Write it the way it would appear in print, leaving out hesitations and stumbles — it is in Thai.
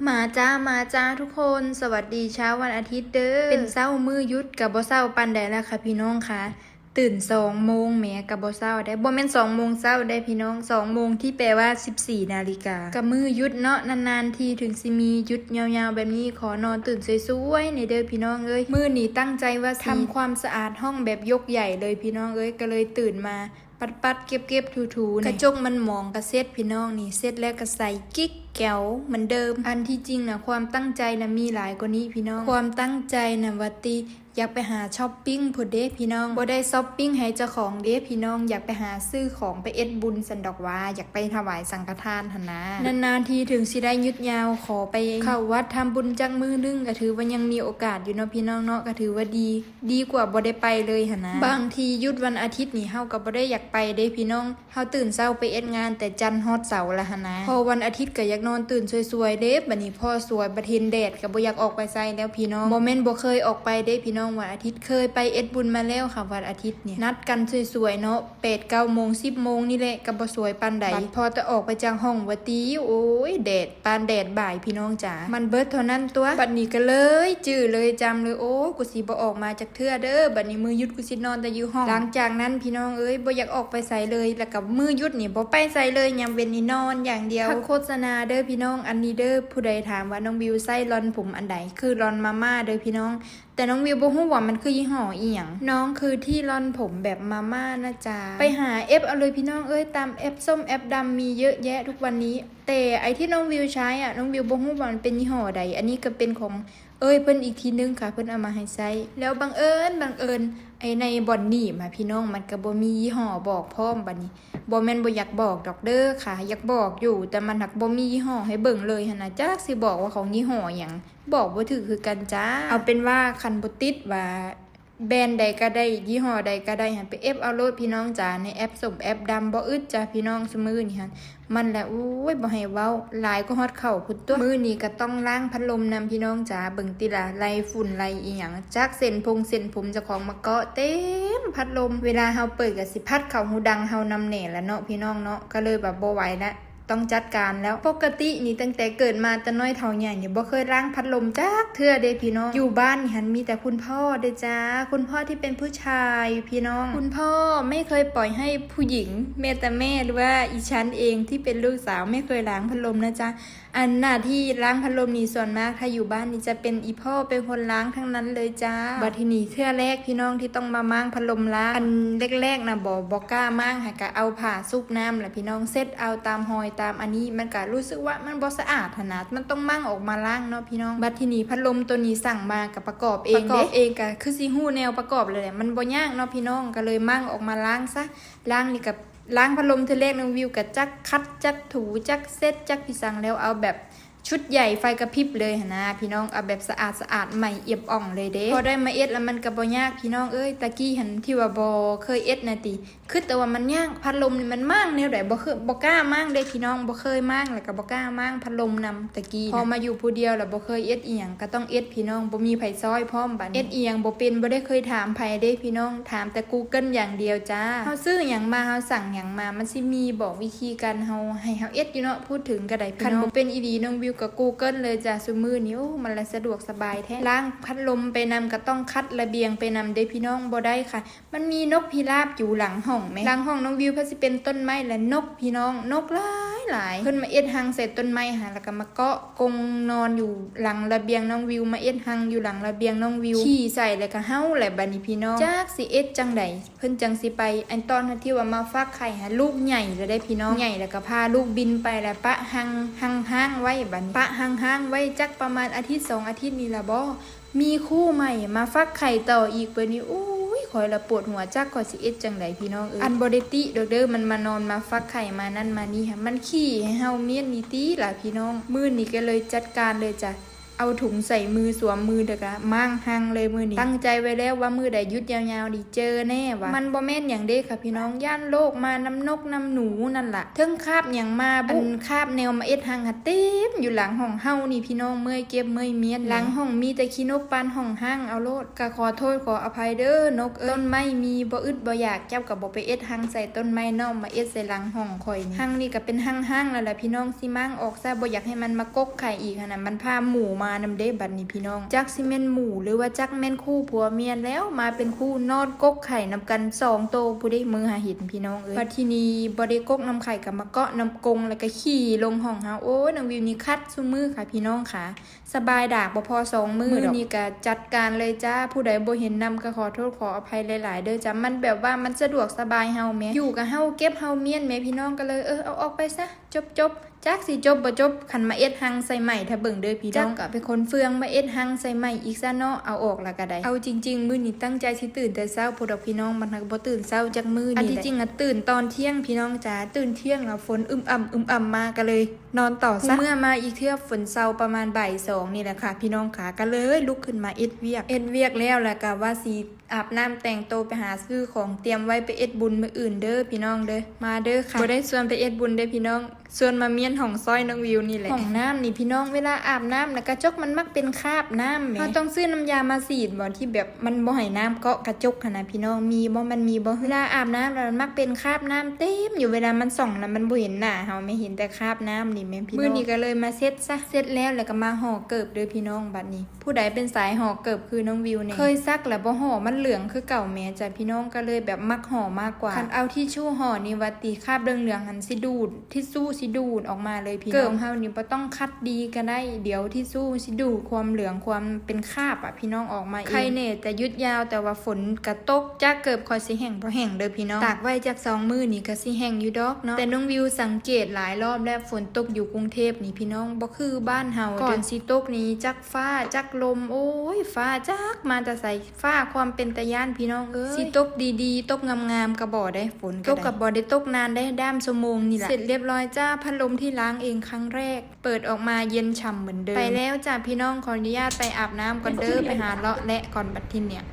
มาจ้าทุกคนสวัสดีเช้าวันอาทิตย์เด้อเป็นเช้ามือยุดกับบ่เช้าปันใดแล้วค่ะพี่น้องค่ะตื่น2 โมงแหมกับบ่เช้าได้บ่แม่น2 โมงเช้าได้พี่น้อง2 โมงที่แปลว่า14 นาฬิกากับมือยุดเนาะนานๆทีถึงสิมียุดยาวๆแบบนี้ขอนอนตื่นสวยๆในเด้อพี่น้องเอ้ยมื้อนี้ตั้งใจว่าทำความสะอาดห้องแบบยกใหญ่เลยพี่น้องเอ้ยก็เลยตื่นมาปัดเก็บถูๆกระจกมันหมองกระเซ็ดพี่น้องนี่เซ็ดแล้วก็ใส่กิ๊กแก้วเหมือนเดิมอันที่จริงนะความตั้งใจนะมีหลายกว่านี้พี่น้องความตั้งใจนะวัติอยากไปหาช้อปปิ้งพุ่นเด้พี่น้องบ่ได้ช้อปปิ้งให้เจ้าของเด้พี่น้องอยากไปหาซื้อของไปเอ็ดบุญสันดอกว่าอยากไปถวายสังฆทานหั่นนะนานๆทีถึงสิได้ยุดยาวขอไปเข้าวัดทำบุญจักมื้อนึงก็ถือว่ายังมีโอกาสอยู่เนาะพี่น้องเนาะก็ถือว่าดีกว่าบ่ได้ไปเลยหั่นนะบางทียุดวันอาทิตย์นี่เฮาก็บ่ได้อยากไปเด้พี่น้องเฮาตื่นเช้าไปเอ็ดงานแต่จันทร์ฮอดเสาร์ละหั่นนะพอวันอาทิตย์ก็อยากนอนตื่นสวยๆเด้บัดนี้พอสวยบัดเห็นแดดก็บ่อยากออกไปไสแล้วพี่น้องบ่แม่นบ่เคยออกไปเด้พี่น้องวันอาทิตย์เคยไปเอ็ดบุญมาแล้วค่ะวันอาทิตย์เนี่ยนัดกันสวยๆเนาะ8-9 โมง10 โมงนี่แหละก็บ่สวยปานใดพอจะออกไปจากห้องว่าตีโอ้ยแดดปานแดดบ่ายพี่น้องจ๋ามันเบิดเท่านั้นตัวบัดนี้ก็เลยจื้อเลยจำเลยโอ้กูสิบ่ออกมาจากเทื่อเด้อบัดนี้มือยุดกูสินอนแต่อยู่ห้องหลังจากนั้นพี่น้องเอ้ยบ่อยากออกไปไสเลยแล้วก็มือยุดนี่บ่ไปไสเลยยามเว้นนี่นอนอย่างเดียวโฆษณาเด้อพี่น้องอันนี้เด้อผู้ใดถามว่าน้องบิวใส่ลอนผมอันใดคือลอนมาม่าเด้อพี่น้องแต่น้องวิวบ่ฮู้ว่ามันคือยี่ห้ออีหยังน้องคือที่ร่อนผมแบบมาม่านะจ๊ะไปหาเอฟเอาเลยพี่น้องเอ้ยตามแอปส้มแอปดำมีเยอะแยะทุกวันนี้แต่ไอที่น้องวิวใช้อ่ะน้องวิวบ่ฮู้ว่ามันเป็นยี่ห้อใดอันนี้ก็เป็นของเพิ่นอีกทีนึงค่ะเพิ่นเอามาให้ใช้แล้วบังเอิญไอในบ่อนนี่มาพี่น้องมันก็บ่มียี่ห้อบอกพร้อมบัดนี้บ่แม่นบ่อยากบอกดอกเด้อค่ะอยากบอกอยู่แต่มันหักบ่มียี่ห้อให้เบิ่งเลยหั่นน่ะจักสิบอกว่าของยี่ห้อหยังบอกบ่ถูกคือกันจ้าเอาเป็นว่าคันบ่ติดว่าแบรนด์ใดก็ได้ยี่ห้อใดก็ได้หั่นไปเอฟเอาโหลดพี่น้องจ๋าในแอปส้มแอปดำบ่อึดจ้าพี่น้องซุมื้อนี่หั่นมันแหละโอ้ยบ่ให้เว้าหลายก็ฮอดเข้าพุ่นตัวมื้อนี้ก็ต้องล้างพัดลมนำพี่น้องจ๋าเบิ่งติล่ะไล่ฝุ่นไล่อีหยังจักเส้นผมเจ้าของมาเกาะเต็มพัดลมเวลาเฮาเปิดก็สิพัดเข้าหูดังเฮานำแหน่ละเนาะพี่น้องเนาะก็เลยแบบบ่ไหวแล้วต้องจัดการแล้วปกตินี่ตั้งแต่เกิดมาแต่น้อยเท่าใหญ่เนี่ยบ่เคยล้างพัดลมจักเทื่อเด้พี่น้องอยู่บ้านนี่หันมีแต่คุณพ่อเด้จ้าคุณพ่อที่เป็นผู้ชายพี่น้องคุณพ่อไม่เคยปล่อยให้ผู้หญิงแม้แต่แม่หรือว่าอีฉันเองที่เป็นลูกสาวไม่เคยล้างพัดลมนะจ๊ะอันหน้าที่ล้างพัดลมนี่ส่วนมากถ้าอยู่บ้านนี่จะเป็นอีพ่อเป็นคนล้างทั้งนั้นเลยจ้าบัดทีนี้เทื่อแรกพี่น้องที่ต้องมามั่งพัดลมล้างอันแรกๆนะบ่กล้ามั่งค่ะก็เอาผ้าซุกน้ำแหละพี่น้องเซ็ตเอาตามหอยตามอันนี้มันก็รู้สึกว่ามันบ่สะอาดขนาดมันต้องมั่งออกมาล้างเนาะพี่น้องบัดทีนี้พัดลมตัวนี้สั่งมากับประกอบเองก็คือสิฮู้แนวประกอบเลยแหละมันบ่ยากเนาะพี่น้องก็เลยมั่งออกมาล้างซะล้างนี่กับล้างพัดลมเทื่อแรกน้องวิวก็จักคัดจักถูจักเซ็ตจักพี่สั่งแล้วเอาแบบชุดใหญ่ไฟกระพริบเลยนะพี่น้องเอาแบบสะอาดใหม่เอี่ยมอ่องเลยเด้พอได้มาเอ็ดแล้วมันก็บ่ยากพี่น้องเอ้ยตะกี้หันที่ว่าบ่เคยเอ็ดนะติคือแต่ว่ามันยากพัดลมนี่มันมั่งแนวใดบ่กล้ามั่งเด้พี่น้องบ่เคยมั่งแล้วก็บ่กล้ามั่งพัดลมนำตะกี้พอมาอยู่ผู้เดียวแล้วบ่เคยเอ็ดอีหยังก็ต้องเอ็ดพี่น้องบ่มีไผซอยพร้อมบัดเอ็ดอีหยังบ่เป็นบ่ได้เคยถามไผเด้พี่น้องถามแต่ Google อย่างเดียวจ้าเฮาซื้อหยังมาเฮาสั่งหยังมามันสิมีบอกวิธีการเฮาให้เฮาเอ็ดอยู่เนาะพูดถึงก็ได้พี่น้องคันบ่เป็นอีหลีน้องวิวก็Google เลยจ้ะซุมื้อนี้โอ้มันละสะดวกสบายแท้ล้างพัดลมไปนำก็ต้องคัดระเบียงไปนำเด้พี่น้องบ่ได้ค่ะมันมีนกพิราบอยู่หลังห้องแม่หลังห้องน้องวิวเพิ่นสิเป็นต้นไม้และนกพี่น้องนกหลายเพิ่นมาเอ็ดรังใส่ต้นไม้หาแล้วก็มาเกาะกงนอนอยู่หลังระเบียงน้องวิวมาเอ็ดรังอยู่หลังระเบียงน้องวิวขี้ใส่แล้วก็เฮาแหละบัดนี้พี่น้องจักสิเอ็ดจังไดเพิ่นจังสิไปอันตอนที่ว่ามาฟักไข่หาลูกใหญ่แล้วได้พี่น้องใหญ่แล้วก็พาลูกบินไปแล้วปะห้างไว้บัดนี้ปะห้างไว้จักประมาณอาทิตย์2 อาทิตย์นี่ล่ะบ่มีคู่ใหม่มาฟักไข่ต่ออีกเบิ่นี้โอ้ยข่อยละปวดหัวจักข่อยสิเอ็ดจังไดพี่น้องอันบ่ได้ติเด้อมันมานอนมาฟักไข่มานั่นมานี่ค่ะมันขี้ให้เฮาเมียนนี่ติล่ะพี่น้องมื้อนี้ก็เลยจัดการเลยจ้ะ เอาถุงใส่มือสวมมือเด้อกะมั่งหังเลยมือนี้ตั้งใจไว้แล้วว่ามือใดหยุดยาวๆดิเจอแน่ว่ะมันบ่แม่นอย่างเด้ค่ะพี่น้องย่านโลกมาน้ำนกน้ำหนูนั่นล่ะเทิงคาบอย่างมาบุญคาบแนวมาเอ็ดหังหะเต็มอยู่หลังห้องเฮานี่พี่น้องเมื่อยเก็บเมื่อยเมียนหลังห้องมีแต่ขี้นกปานห้องห้างเอาโลดก็ขอโทษขออภัยเด้อนกต้นไม้มีบ่อึดบ่อยากเจ้าก็บ่ไปเอ็ดหังใส่ต้นไม้นอกมาเอ็ดใส่หลังห้องข่อยนี่หังนี่ก็เป็นหังๆแล้วล่ะพี่น้องสิมั่งออกซะบ่อยากให้มันมากกไข่อีกหั่นน่ะมันพาหมู่มานำเด้บัดนี้พี่น้องจักสิแม่นหมู่หรือว่าจักแม่นคู่ผัวเมียแล้วมาเป็นคู่นอนกกไข่นำกัน2โตผู้ได้มือหาเห็นพี่น้องบัดทีนี้บ่ได้กกน้ำไข่ก็มาเกาะน้ำกงแล้วก็ขี่ลงห้องเฮาโอ้ยน้องวิวนี่คัดซุมือค่ะพี่น้องค่ะสบายดากบ่พอ2มื้อนี่ก็จัดการเลยจ้าผู้ใดบ่เห็นนำก็ขอโทษขออภัยหลายๆเด้อจ้ามันแบบว่ามันสะดวกสบายเฮาแม่อยู่กับเฮาเก็บเฮาเมียนแม่พี่น้องก็เลยเอาออกไปซะจบจักสิจบบ่จบคันมาเอ็ดหังใส่ใหม่ถ้าเบิ่งเด้อพี่น้องก็เป็นคนเฟืองมาเอ็ดหังใส่ใหม่อีกซะเนาะเอาออกแล้วก็ได้เอาจริงๆมื้อนี้ตั้งใจสิตื่นแต่เช้าพุ่นดอกพี่น้องมันบ่ตื่นเช้าจักมื้อนี่แหละอันที่จริงตื่นตอนเที่ยงพี่น้องจ๋าตื่นเที่ยงฝนอ่ำมาก็เลยนอนต่อซะเมื่อมาอีกเทื่อฝนเช้าประมาณบ่าย2นี่แหละค่ะพี่น้องขาก็เลยลุกขึ้นมาเอ็ดเวียกแล้วแล้วก็ว่าสิอาบน้ำแต่งโตไปหาซื้อของเตรียมไว้ไปเอ็ดบุญมื้ออื่นเด้อพี่น้องเด้อมาเด้อค่ะบ่ได้ชวนไปเอ็ดบุญเด้อพี่น้องส่วนมาเมียนห้องซ้อยน้องวิวนี่แหละห้องน้ำนี่พี่น้องเวลาอาบน้ำนะกระจกมันมักเป็นคราบน้ำแหมเราต้องซื้อน้ำยามาสีดบ่ที่แบบมันบ่ให้น้ำเกาะกระจกขนาดพี่น้องมีบ่มันมีบ่เวลาอาบน้ำแล้วมันมักเป็นคราบน้ำเต็มอยู่เวลามันส่องนะมันบ่เห็นหน้าเฮาไม่เห็นแต่คราบน้ำนี่แม่พี่น้องมื้อนี้ก็เลยมาเซ็ตแล้วก็มาห่อเกิบเด้อพี่น้องบัดนี้ผู้ใดเป็นสายห่อเกิบคือน้องวิวเนี่ยเคยซักแล้วบ่ห่อมันเหลืองคือเก่าแม่จ้ะพี่น้องก็เลยแบบมักห่อมากกว่าคันเอาที่ชู่ห่อนี่ว่าตีคราบเหลืองๆหันสิดูดที่สู้สิดูดออกมาเลยพี่น้องเกิบเฮานี่บ่ต้องคัดดีก็ได้เดี๋ยวที่สู้สิดูดความเหลืองความเป็นคราบพี่น้องออกมาเองใครเน่แต่ยุดยาวแต่ว่าฝนกระตกจ้าเกิบคอยสิแห้งบ่แห้งเด้อพี่น้องตากไว้จาก2มื้อนี่ก็สิแห้งอยู่ดอกเนาะแต่น้องวิวสังเกตหลายรอบแล้วฝนตกอยู่กรุงเทพนี่พี่น้องบ่คือบ้านเฮาก่อนสิตกนี้จักฟ้าจักลมโอ้ยฟ้าจักมาแต่ใส่ฟ้าความเป็นตะย่านพี่น้องเอ้ยสิตกดีๆตกงามๆก็บ่ได้ฝนตกก็บ่ได้ตกนานได้ด้ามชั่วโมงนี่แหละเสร็จเรียบร้อยจ้าพัดลมที่ล้างเองครั้งแรกเปิดออกมาเย็นฉ่ำเหมือนเดิมไปแล้วจ้าพี่น้องขออนุญาตไปอาบน้ำก่อนเด้อไปหาเลาะและก่อนบัดทีเนี่ย